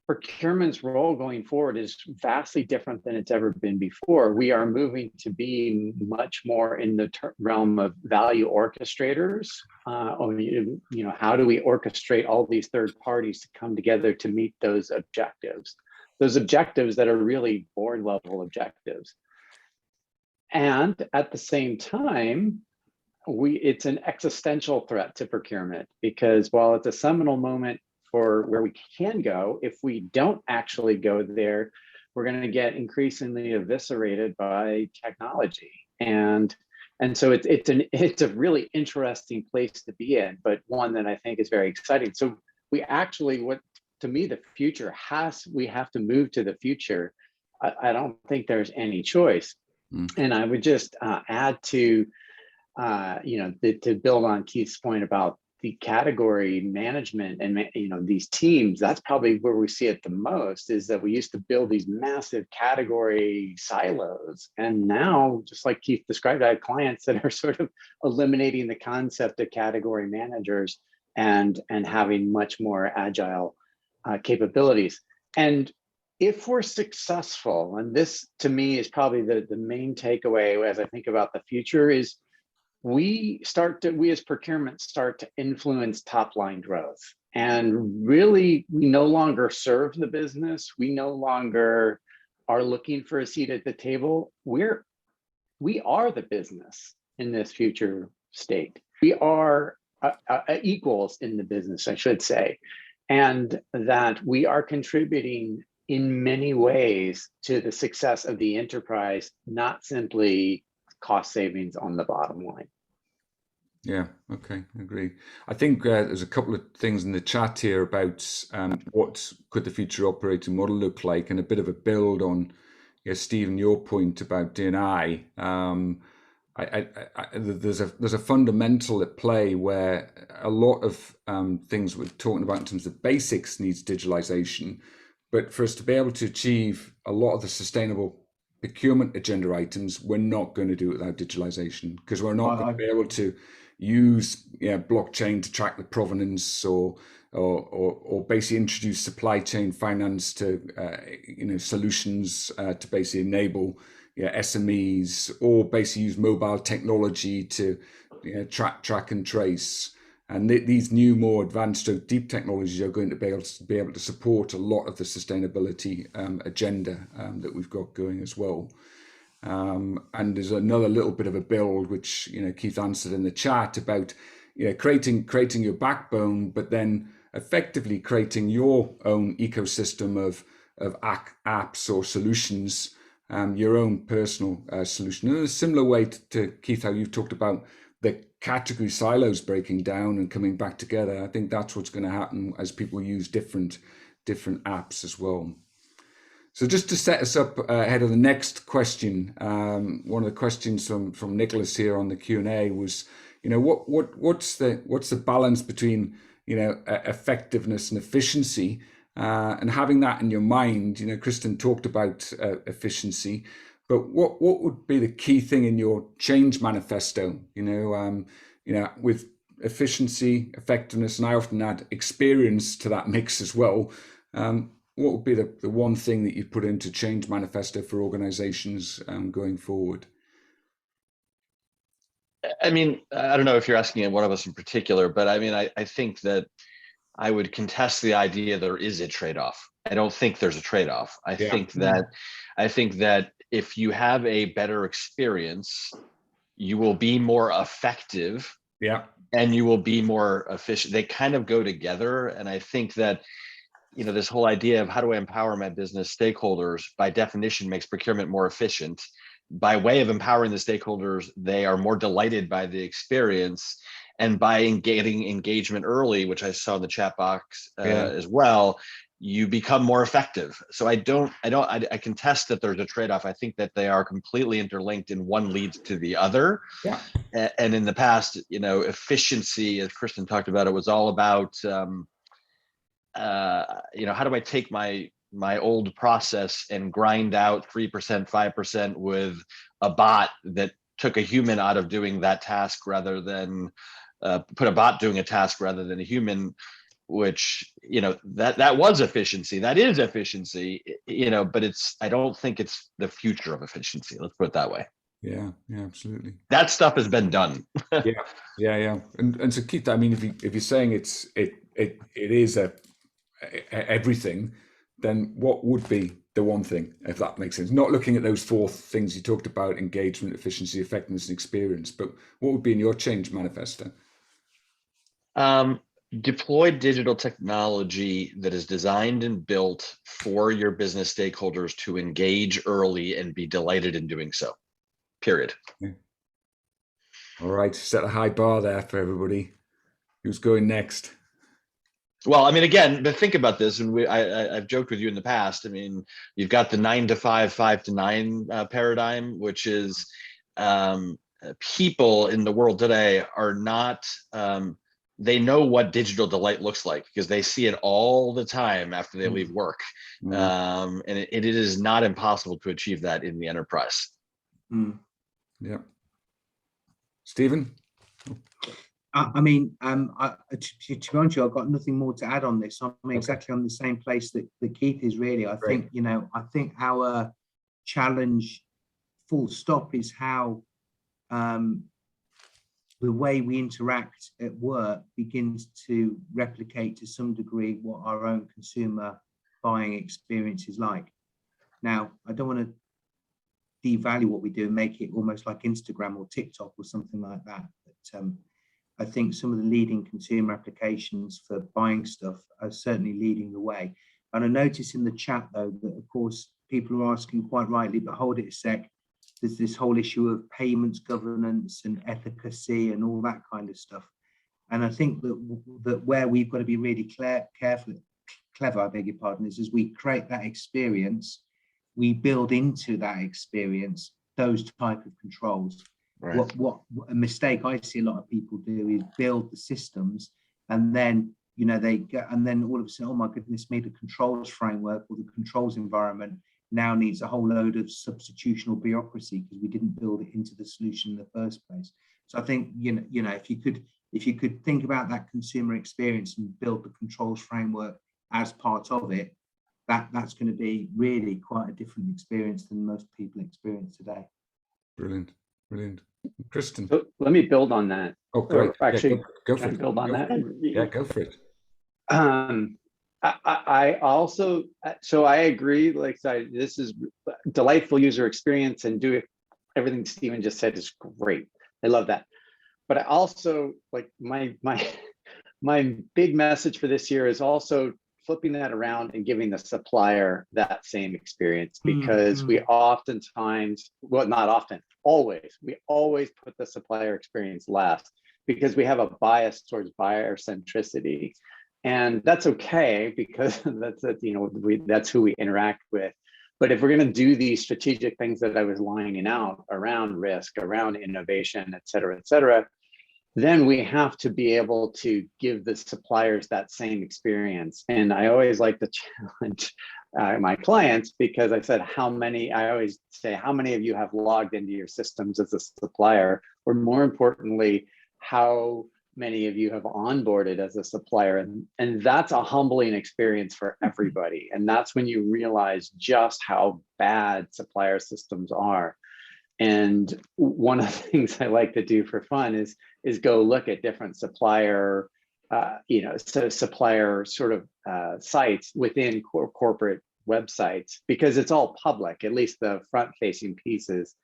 procurement's role going forward is vastly different than it's ever been before. We are moving to be much more in the realm of value orchestrators. How do we orchestrate all these third parties to come together to meet those objectives that are really board level objectives? And at the same time, it's an existential threat to procurement, because while it's a seminal moment for where we can go, if we don't actually go there, we're going to get increasingly eviscerated by technology. And so it's a really interesting place to be in, but one that I think is very exciting. So we actually, to me, the future we have to move to the future. I don't think there's any choice. And I would just add to, to build on Keith's point about the category management and, these teams. That's probably where we see it the most, is that we used to build these massive category silos. And now, just like Keith described, I have clients that are sort of eliminating the concept of category managers and having much more agile capabilities. And if we're successful, and this to me is probably the main takeaway as I think about the future, is we as procurement start to influence top line growth. And really, we no longer serve the business. We no longer are looking for a seat at the table. We are the business in this future state. We are equals in the business, I should say, and that we are contributing in many ways to the success of the enterprise, not simply cost savings on the bottom line. Yeah, okay, I agree. I think there's a couple of things in the chat here about what could the future operating model look like, and a bit of a build on, Stephen, your point about D&I. There's a fundamental at play where a lot of things we're talking about in terms of basics needs digitalization, but for us to be able to achieve a lot of the sustainable procurement agenda items, we're not going to do it without digitalization, because we're not going to be able to use blockchain to track the provenance, or basically introduce supply chain finance to solutions to basically enable SMEs, or basically use mobile technology to track and trace. And these new, more advanced, deep technologies are going to be able to support a lot of the sustainability agenda that we've got going as well. And there's another little bit of a build, which Keith answered in the chat, about creating your backbone, but then effectively creating your own ecosystem of apps or solutions, your own personal solution. In a similar way to Keith, how you've talked about the category silos breaking down and coming back together. I think that's what's going to happen as people use different apps as well. So just to set us up ahead of the next question, one of the questions from Nicholas here on the Q&A was, what's the balance between effectiveness and efficiency, and having that in your mind. Kristin talked about efficiency, but what would be the key thing in your change manifesto? With efficiency, effectiveness, and I often add experience to that mix as well. What would be the one thing that you put into change manifesto for organizations going forward? I mean, I don't know if you're asking one of us in particular, but I mean, I think that I would contest the idea there is a trade-off. I don't think there's a trade-off. I think that if you have a better experience, you will be more effective. Yeah. And you will be more efficient. They kind of go together. And I think that this whole idea of how do I empower my business stakeholders, by definition, makes procurement more efficient. By way of empowering the stakeholders, they are more delighted by the experience, and by getting engagement early, which I saw in the chat box as well, you become more effective. So I contest that there's a trade-off. I think that they are completely interlinked, and one leads to the other. Yeah. And in the past, efficiency, as Kristin talked about, it was all about how do I take my old process and grind out 3%, 5% with a bot that took a human out of doing that task, rather than put a bot doing a task rather than a human, which, that was efficiency. That is efficiency, but I don't think it's the future of efficiency. Let's put it that way. Yeah, absolutely. That stuff has been done. Yeah. And so Keith, I mean, if you're saying it is everything, then what would be the one thing, if that makes sense? Not looking at those four things you talked about: engagement, efficiency, effectiveness, and experience, but what would be in your change manifesto? Deploy digital technology that is designed and built for your business stakeholders to engage early and be delighted in doing so. Period. Okay. All right, set a high bar there for everybody. Who's going next? Well, I mean, again, but think about this, and I've joked with you in the past. I mean, you've got the 9 to 5, 5 to 9 paradigm, which is people in the world today are not, they know what digital delight looks like because they see it all the time after they leave work. And it is not impossible to achieve that in the enterprise. Yeah. Stephen? I mean, to be honest, I've got nothing more to add on this. I'm exactly on the same place that Keith is. Really, I think I think our challenge, full stop, is how the way we interact at work begins to replicate to some degree what our own consumer buying experience is like. Now, I don't want to devalue what we do and make it almost like Instagram or TikTok or something like that. But I think some of the leading consumer applications for buying stuff are certainly leading the way. And I notice in the chat, though, that of course people are asking quite rightly, but hold it a sec, there's this whole issue of payments governance and efficacy and all that kind of stuff. And I think that where we've got to be really clever, I beg your pardon, is as we create that experience, we build into that experience those type of controls. Right. What a mistake I see a lot of people do is build the systems, and then they get, and then all of a sudden, oh my goodness me, the controls framework or the controls environment now needs a whole load of substitutional bureaucracy because we didn't build it into the solution in the first place. So I think if you could think about that consumer experience and build the controls framework as part of it, that's going to be really quite a different experience than most people experience today. Brilliant. Kristin. So let me build on that. Oh, great. Actually, go for it. Build on that. Yeah, go for it. I also, so I agree, like this is delightful user experience, and everything Stephen just said is great. I love that. But I also, like, my big message for this year is also flipping that around and giving the supplier that same experience, because we oftentimes, well, not often, we always put the supplier experience last because we have a bias towards buyer centricity. And that's okay, because that's who we interact with. But if we're going to do these strategic things that I was lining out around risk, around innovation, et cetera, then we have to be able to give the suppliers that same experience. And I always like to challenge my clients, because I always say, how many of you have logged into your systems as a supplier? Or more importantly, how many of you have onboarded as a supplier? And that's a humbling experience for everybody. And that's when you realize just how bad supplier systems are. And one of the things I like to do for fun is go look at different supplier, supplier sort of sites within corporate websites, because it's all public, at least the front-facing pieces.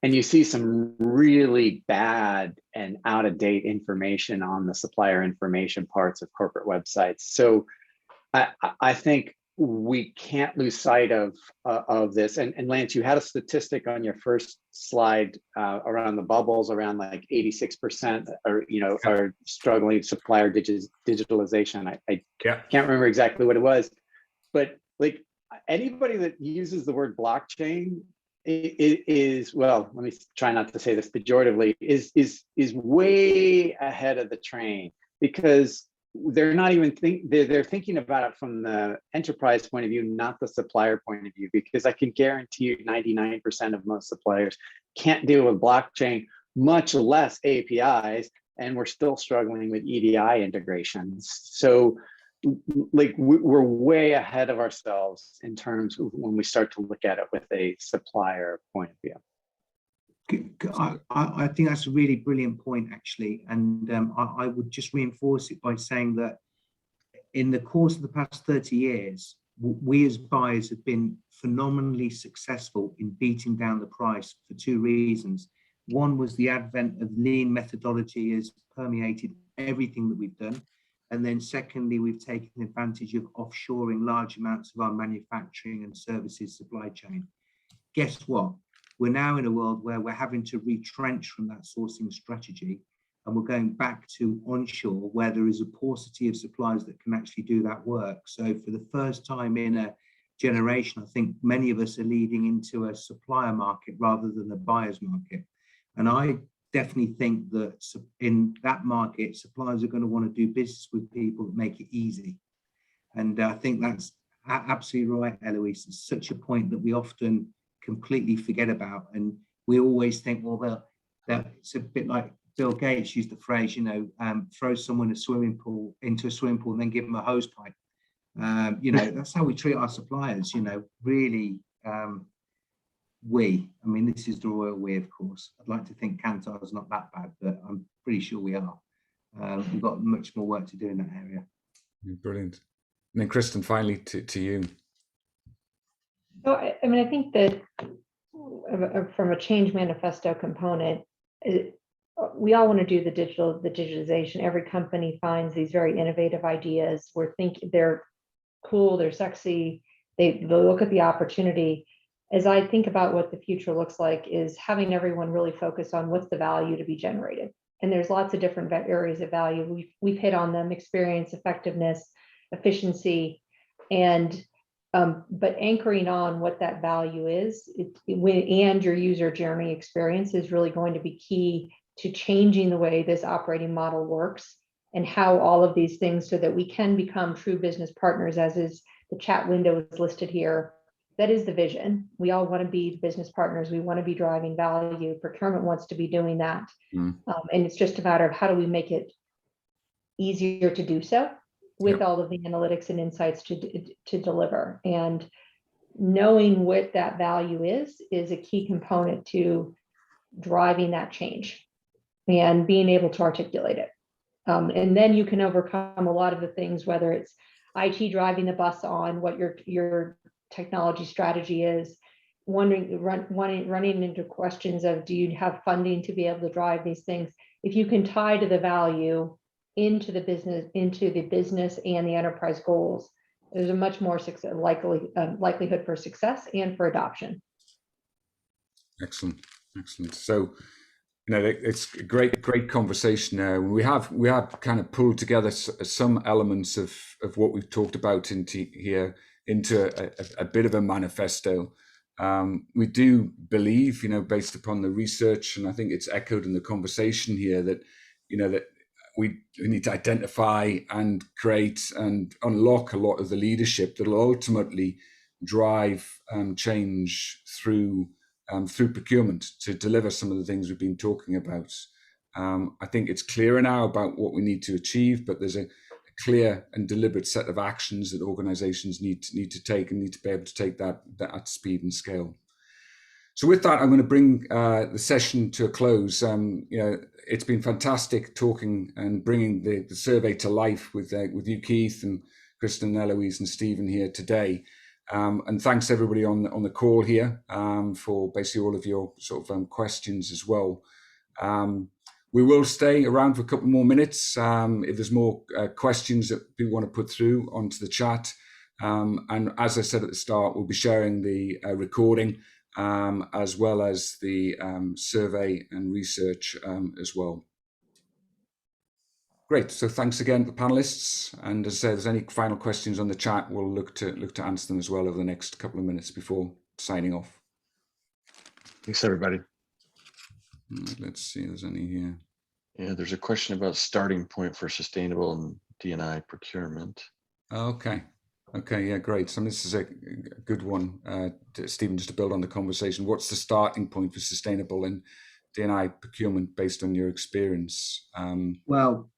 And you see some really bad and out-of-date information on the supplier information parts of corporate websites. So I think we can't lose sight of this. And Lance, you had a statistic on your first slide around the bubbles, around like 86% are struggling supplier digitalization. I can't remember exactly what it was, but like anybody that uses the word blockchain is, well, let me try not to say this pejoratively, is way ahead of the train, because they're not even they're thinking about it from the enterprise point of view, not the supplier point of view, because I can guarantee you 99% of most suppliers can't deal with blockchain, much less APIs, and we're still struggling with EDI integrations. So like we're way ahead of ourselves in terms of when we start to look at it with a supplier point of view. I think that's a really brilliant point, actually. And I would just reinforce it by saying that in the course of the past 30 years, we as buyers have been phenomenally successful in beating down the price for two reasons. One was the advent of lean methodology has permeated everything that we've done. And then secondly, we've taken advantage of offshoring large amounts of our manufacturing and services supply chain. Guess what? We're now in a world where we're having to retrench from that sourcing strategy, and we're going back to onshore, where there is a paucity of suppliers that can actually do that work. So for the first time in a generation, I think many of us are leading into a supplier market rather than a buyer's market. And I definitely think that in that market, suppliers are going to want to do business with people that make it easy. And I think that's absolutely right, Elouise. It's such a point that we often completely forget about. And we always think, well, it's a bit like Bill Gates used the phrase, throw someone into a swimming pool and then give them a hose pipe. That's how we treat our suppliers, really I mean, this is the royal we, of course. I'd like to think Kantar is not that bad, but I'm pretty sure we are. We've got much more work to do in that area. Brilliant. And then Kristin, finally to you. So, I mean, I think that from a change manifesto component, we all want to do the digitalization. Every company finds these very innovative ideas. They're cool, they're sexy, they look at the opportunity. As I think about what the future looks like, is having everyone really focus on what's the value to be generated. And there's lots of different areas of value. We've hit on them: experience, effectiveness, efficiency, and but anchoring on what that value is, and your user journey experience is really going to be key to changing the way this operating model works, and how all of these things, so that we can become true business partners, as is the chat window is listed here. That is the vision. We all want to be business partners. We want to be driving value. Procurement wants to be doing that. And it's just a matter of how do we make it easier to do so with all of the analytics and insights to deliver. And knowing what that value is a key component to driving that change and being able to articulate it. And then you can overcome a lot of the things, whether it's IT driving the bus on what your technology strategy is, running into questions of, do you have funding to be able to drive these things? If you can tie to the value into the business and the enterprise goals, there's a much more likelihood for success and for adoption. Excellent. So, it's a great conversation now. We have kind of pulled together some elements of what we've talked about into a bit of a manifesto. We do believe, based upon the research, and I think it's echoed in the conversation here, that that we need to identify and create and unlock a lot of the leadership that will ultimately drive change through procurement to deliver some of the things we've been talking about. I think it's clearer now about what we need to achieve, but there's a clear and deliberate set of actions that organizations need to take, and need to be able to take that at speed and scale. So with that, I'm going to bring the session to a close. It's been fantastic talking and bringing the survey to life with you, Keith, and Kristin, Elouise, and Stephen here today. And thanks everybody on the call here for basically all of your sort of questions as well. We will stay around for a couple more minutes if there's more questions that people want to put through onto the chat. And as I said at the start, we'll be sharing the recording as well as the survey and research as well. Great. So thanks again to the panelists. And as I say, if there's any final questions on the chat, we'll look to answer them as well over the next couple of minutes before signing off. Thanks, everybody. Let's see if there's any here. Yeah, there's a question about starting point for sustainable and D&I procurement. Okay, yeah, great. So this is a good one, Stephen, just to build on the conversation. What's the starting point for sustainable and D&I procurement based on your experience? Well,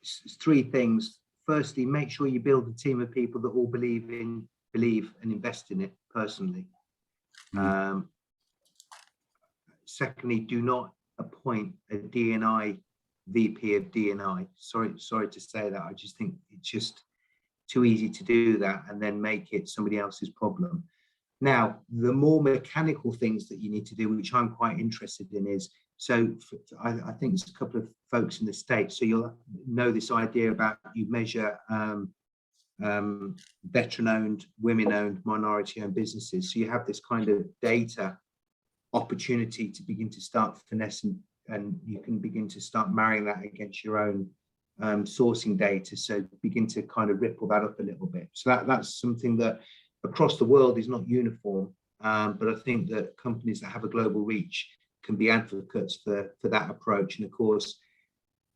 it's three things. Firstly, make sure you build a team of people that all believe and invest in it personally. Secondly, do not appoint a D&I VP of D&I. Sorry to say that. I just think it's just too easy to do that and then make it somebody else's problem. Now, the more mechanical things that you need to do, which I'm quite interested in, is I think there's a couple of folks in the States, so you'll know this idea about you measure veteran-owned, women-owned, minority-owned businesses. So you have this kind of data opportunity to begin to start finessing, and you can begin to start marrying that against your own sourcing data. So begin to kind of ripple that up a little bit. So that's something that across the world is not uniform, but I think that companies that have a global reach can be advocates for that approach. And of course,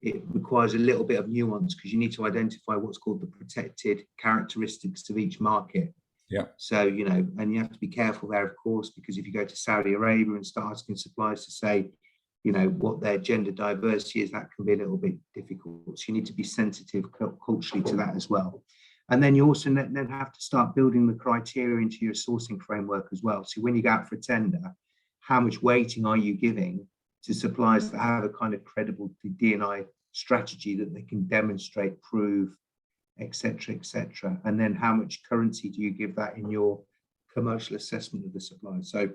it requires a little bit of nuance because you need to identify what's called the protected characteristics of each market. Yeah. So, and you have to be careful there, of course, because if you go to Saudi Arabia and start asking suppliers to say, what their gender diversity is, that can be a little bit difficult. So you need to be sensitive culturally to that as well. And then you also then have to start building the criteria into your sourcing framework as well. So when you go out for a tender, how much weighting are you giving to suppliers that have a kind of credible D&I strategy that they can demonstrate, prove, etc., etc. And then how much currency do you give that in your commercial assessment of the supplier? So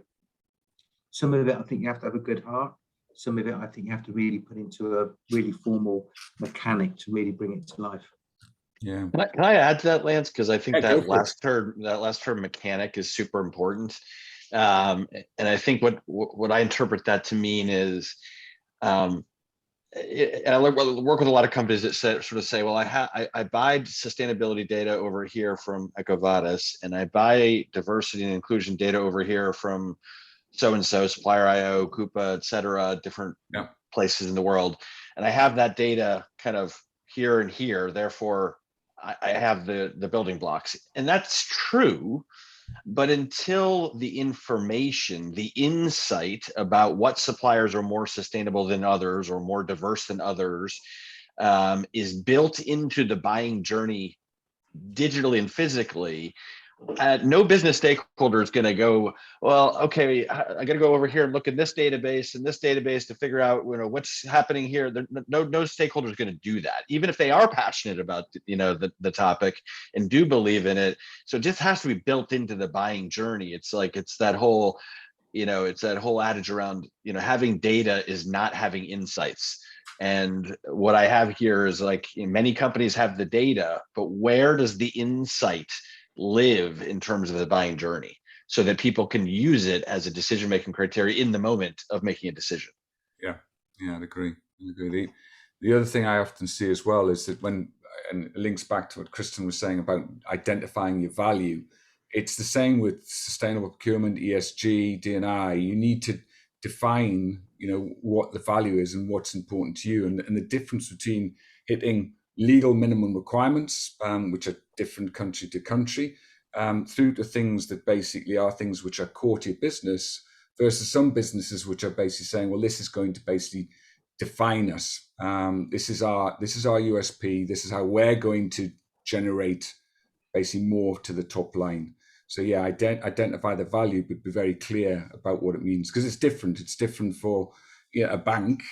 some of it, I think you have to have a good heart. Some of it, I think you have to really put into a really formal mechanic to really bring it to life. Yeah. Can I add to that, Lance? Because I think Yeah, that last term mechanic is super important. And I think what I interpret that to mean is, and I work with a lot of companies that sort of say, well, I buy sustainability data over here from EcoVadis, and I buy diversity and inclusion data over here from so-and-so, Supplier IO, Coupa, et cetera, different places in the world. And I have that data kind of here and here, therefore I have the building blocks. And that's true, but until the information, the insight about what suppliers are more sustainable than others or more diverse than others is built into the buying journey digitally and physically, no business stakeholder is going to go, well, okay, I got to go over here and look at this database and this database to figure out, what's happening here. No stakeholder is going to do that, even if they are passionate about, the topic and do believe in it. So it just has to be built into the buying journey. It's that whole adage around, having data is not having insights. And what I have here is many companies have the data, but where does the insight live in terms of the buying journey so that people can use it as a decision-making criteria in the moment of making a decision? Yeah, I'd agree. The other thing I often see as well is that and it links back to what Kristin was saying about identifying your value. It's the same with sustainable procurement, ESG, D&I. You need to define, what the value is and what's important to you, and the difference between hitting legal minimum requirements, which are different country to country, through to things that basically are things which are core to your business, versus some businesses which are basically saying, well, this is going to basically define us. This is our USP. This is how we're going to generate basically more to the top line. So identify the value, but be very clear about what it means, because it's different. It's different for a bank,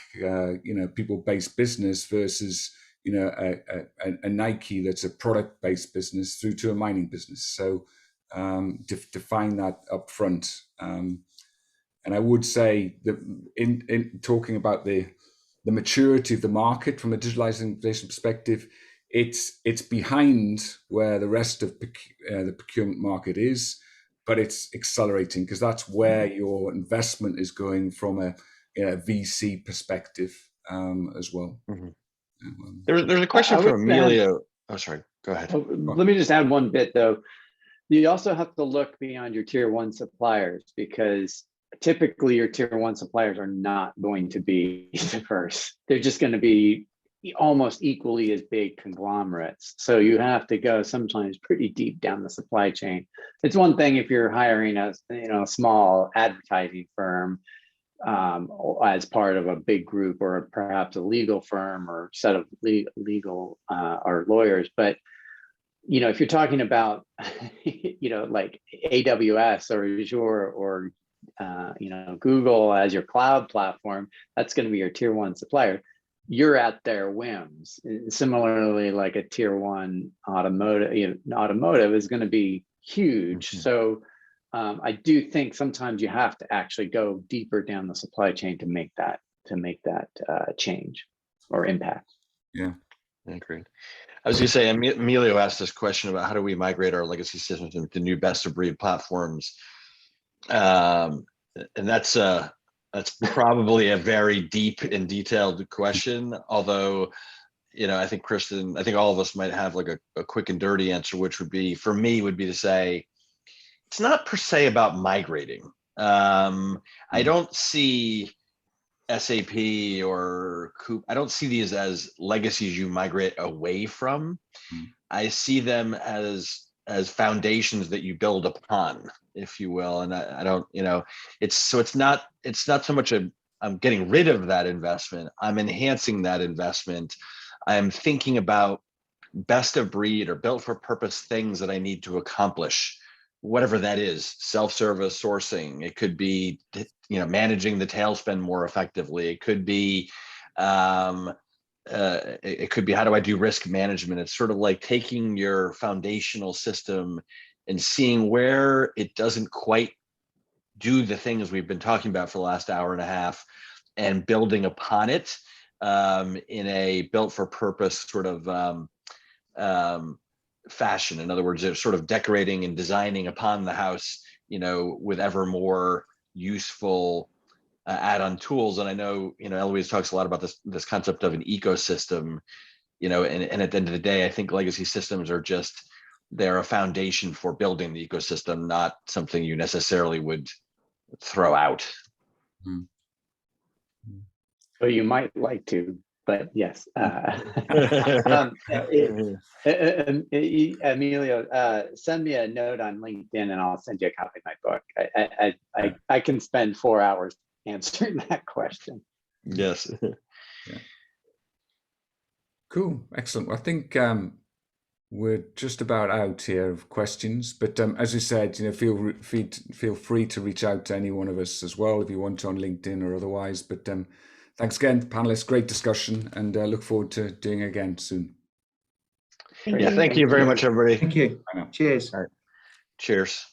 people-based business versus a Nike that's a product-based business through to a mining business. So define that up front. And I would say that in talking about the maturity of the market from a digitalization perspective, it's behind where the rest of the procurement market is, but it's accelerating because that's where your investment is going from a VC perspective as well. Mm-hmm. There's a question from Emilio. Oh, sorry. Go ahead. Let me just add one bit though. You also have to look beyond your tier one suppliers, because typically your tier one suppliers are not going to be diverse. They're just going to be almost equally as big conglomerates. So you have to go sometimes pretty deep down the supply chain. It's one thing if you're hiring a small advertising firm as part of a big group, or perhaps a legal firm or set of legal or lawyers. But if you're talking about like AWS or Azure or Google as your cloud platform, that's going to be your tier one supplier. You're at their whims. Similarly, like a tier one automotive is going to be huge. Mm-hmm. So I do think sometimes you have to actually go deeper down the supply chain to make that change or impact. Yeah, I agree. I was going to say, Emilio asked this question about how do we migrate our legacy systems into new best of breed platforms, and that's probably a very deep and detailed question. Although, I think Kristin, I think all of us might have like a quick and dirty answer, which would be to say, it's not per se about migrating. I don't see SAP or Coupa, I don't see these as legacies you migrate away from. I see them as foundations that you build upon, if you will. And I don't, it's not so much I'm getting rid of that investment. I'm enhancing that investment. I'm thinking about best of breed or built for purpose things that I need to accomplish, whatever that is. Self-service sourcing, it could be, you know, managing the tail spend more effectively, it could be it could be, how do I do risk management? It's sort of like taking your foundational system and seeing where it doesn't quite do the things we've been talking about for the last hour and a half, and building upon it in a built for purpose sort of fashion. In other words, it's sort of decorating and designing upon the house, you know, with ever more useful add-on tools. And I know, you know, Elouise talks a lot about this concept of an ecosystem, you know, and at the end of the day, I think legacy systems are just, they're a foundation for building the ecosystem, not something you necessarily would throw out. Mm. So you might like to, but yes. Emilio, send me a note on LinkedIn and I'll send you a copy of my book. I can spend 4 hours answering that question. Yes. Yeah. Cool. Excellent. Well, I think we're just about out here of questions, but as you said, you know, feel free to reach out to any one of us as well if you want to, on LinkedIn or otherwise. But thanks again, panelists. Great discussion, and look forward to doing it again soon. Thank you very much, everybody. Thank you. Cheers. All right. Cheers.